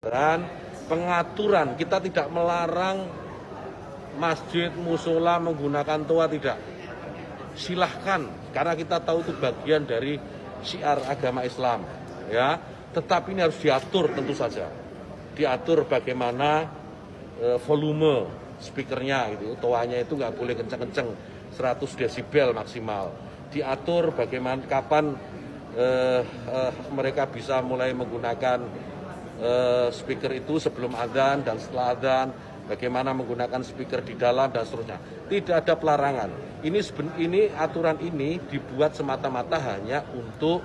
Dan pengaturan, kita tidak melarang masjid, musola menggunakan toa, tidak. Silahkan, karena kita tahu itu bagian dari syiar agama Islam, ya. Tetapi ini harus diatur tentu saja. Diatur bagaimana volume speakernya, gitu. Toanya itu nggak boleh kenceng-kenceng, 100 desibel maksimal. Diatur bagaimana kapan mereka bisa mulai menggunakan speaker itu sebelum adzan dan setelah adzan, bagaimana menggunakan speaker di dalam dan seterusnya. Tidak ada pelarangan. Ini aturan ini dibuat semata-mata hanya untuk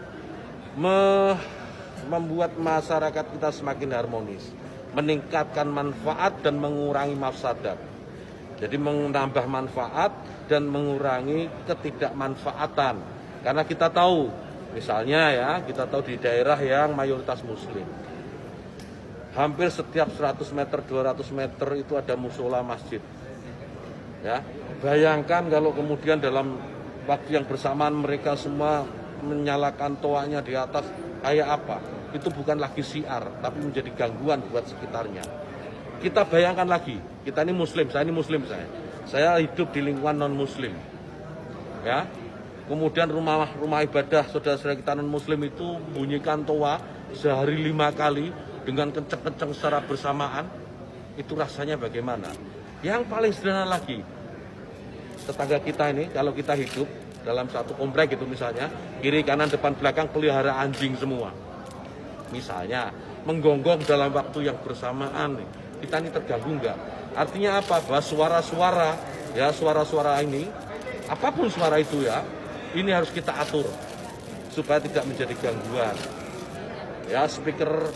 membuat masyarakat kita semakin harmonis, meningkatkan manfaat dan mengurangi mafsadat. Jadi menambah manfaat dan mengurangi ketidakmanfaatan. Karena kita tahu, misalnya ya, kita tahu di daerah yang mayoritas muslim, hampir setiap 100 meter, 200 meter itu ada musola masjid. Ya, bayangkan kalau kemudian dalam waktu yang bersamaan mereka semua menyalakan toanya di atas, kayak apa? Itu bukan lagi syiar, tapi menjadi gangguan buat sekitarnya. Kita bayangkan lagi, kita ini muslim, saya ini muslim, saya hidup di lingkungan non muslim. Ya. Kemudian rumah ibadah saudara-saudara kita non muslim itu bunyikan toa sehari 5 kali dengan kenceng-kenceng secara bersamaan, itu rasanya bagaimana? Yang paling sederhana lagi, tetangga kita ini, kalau kita hidup dalam satu komplek itu misalnya, kiri, kanan, depan, belakang pelihara anjing semua. Misalnya, menggonggong dalam waktu yang bersamaan, kita ini terganggu enggak? Artinya apa? Bahwa suara-suara, ya suara-suara ini, apapun suara itu ya, ini harus kita atur, supaya tidak menjadi gangguan. Ya, speaker.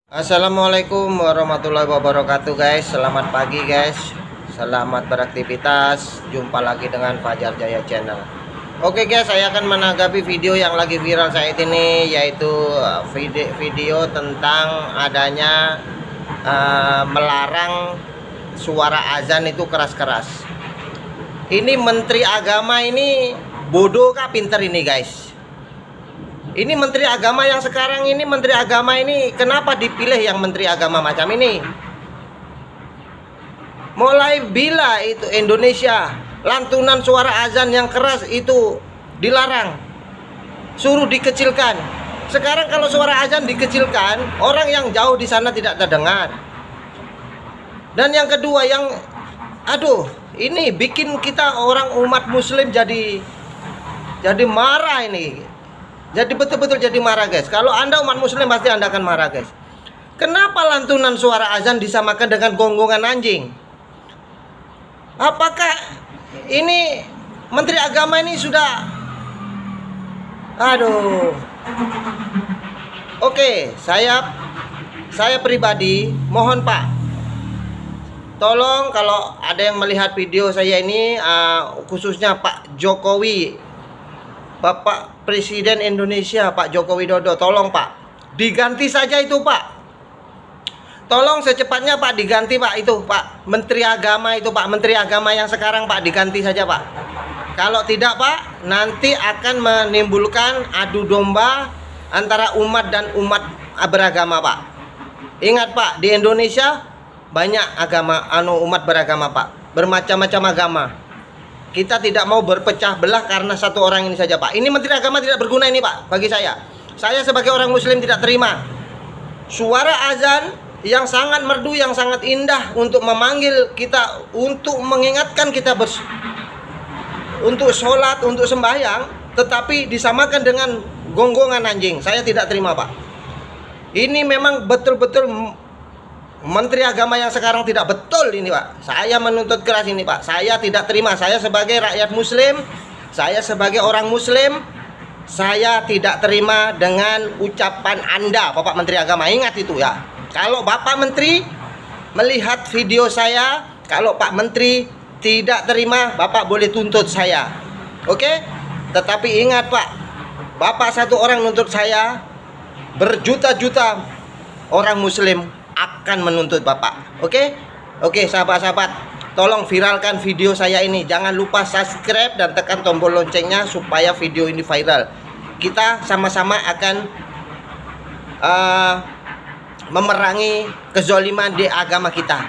Assalamualaikum warahmatullahi wabarakatuh guys. Selamat pagi guys, selamat beraktivitas. Jumpa lagi dengan Fajar Jaya Channel. Oke guys, saya akan menanggapi video yang lagi viral saat ini, yaitu video tentang adanya melarang suara azan itu keras-keras. Ini Menteri Agama ini bodoh kah pinter ini guys? Ini Menteri Agama yang sekarang ini, Menteri Agama ini kenapa dipilih yang Menteri Agama macam ini? Mulai bila itu Indonesia lantunan suara azan yang keras itu dilarang, suruh dikecilkan. Sekarang kalau suara azan dikecilkan, orang yang jauh di sana tidak terdengar. Dan yang kedua yang, ini bikin kita orang umat muslim jadi marah ini. Jadi betul-betul jadi marah guys. Kalau Anda umat muslim pasti Anda akan marah guys. Kenapa lantunan suara azan disamakan dengan gonggongan anjing? Apakah ini Menteri Agama ini sudah Oke, saya pribadi mohon Pak, tolong kalau ada yang melihat video saya ini, khususnya Pak Jokowi, Bapak Presiden Indonesia Pak Joko Widodo, tolong Pak diganti saja itu Pak. Tolong secepatnya Pak diganti Pak, itu Pak Menteri Agama itu, Pak Menteri Agama yang sekarang Pak diganti saja Pak. Kalau tidak Pak, nanti akan menimbulkan adu domba antara umat dan umat beragama Pak. Ingat Pak, di Indonesia banyak agama, umat beragama Pak, bermacam-macam agama. Kita tidak mau berpecah belah karena satu orang ini saja Pak. Ini Menteri Agama tidak berguna ini Pak bagi saya. Saya sebagai orang muslim tidak terima suara azan yang sangat merdu, yang sangat indah untuk memanggil kita, untuk mengingatkan kita untuk sholat, untuk sembahyang, tetapi disamakan dengan gonggongan anjing. Saya tidak terima Pak. Ini memang betul-betul Menteri Agama yang sekarang tidak betul ini Pak. Saya menuntut keras ini Pak. Saya tidak terima. Saya sebagai rakyat muslim, saya sebagai orang muslim, saya tidak terima dengan ucapan Anda Bapak Menteri Agama. Ingat itu ya. Kalau Bapak Menteri melihat video saya, kalau Pak Menteri tidak terima, Bapak boleh tuntut saya. Oke? Tetapi ingat Pak, Bapak satu orang nuntut saya, berjuta-juta orang muslim akan menuntut Bapak. Oke? Oke sahabat-sahabat, tolong viralkan video saya ini. Jangan lupa subscribe dan tekan tombol loncengnya supaya video ini viral. Kita sama-sama akan memerangi kezoliman di agama kita.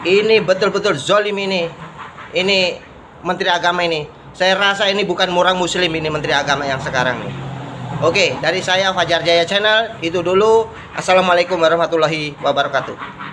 Ini betul-betul zolim ini Menteri Agama ini. Saya rasa ini bukan orang Muslim ini Menteri Agama yang sekarang nih. Oke, dari saya Fajar Jaya Channel itu dulu. Assalamualaikum warahmatullahi wabarakatuh.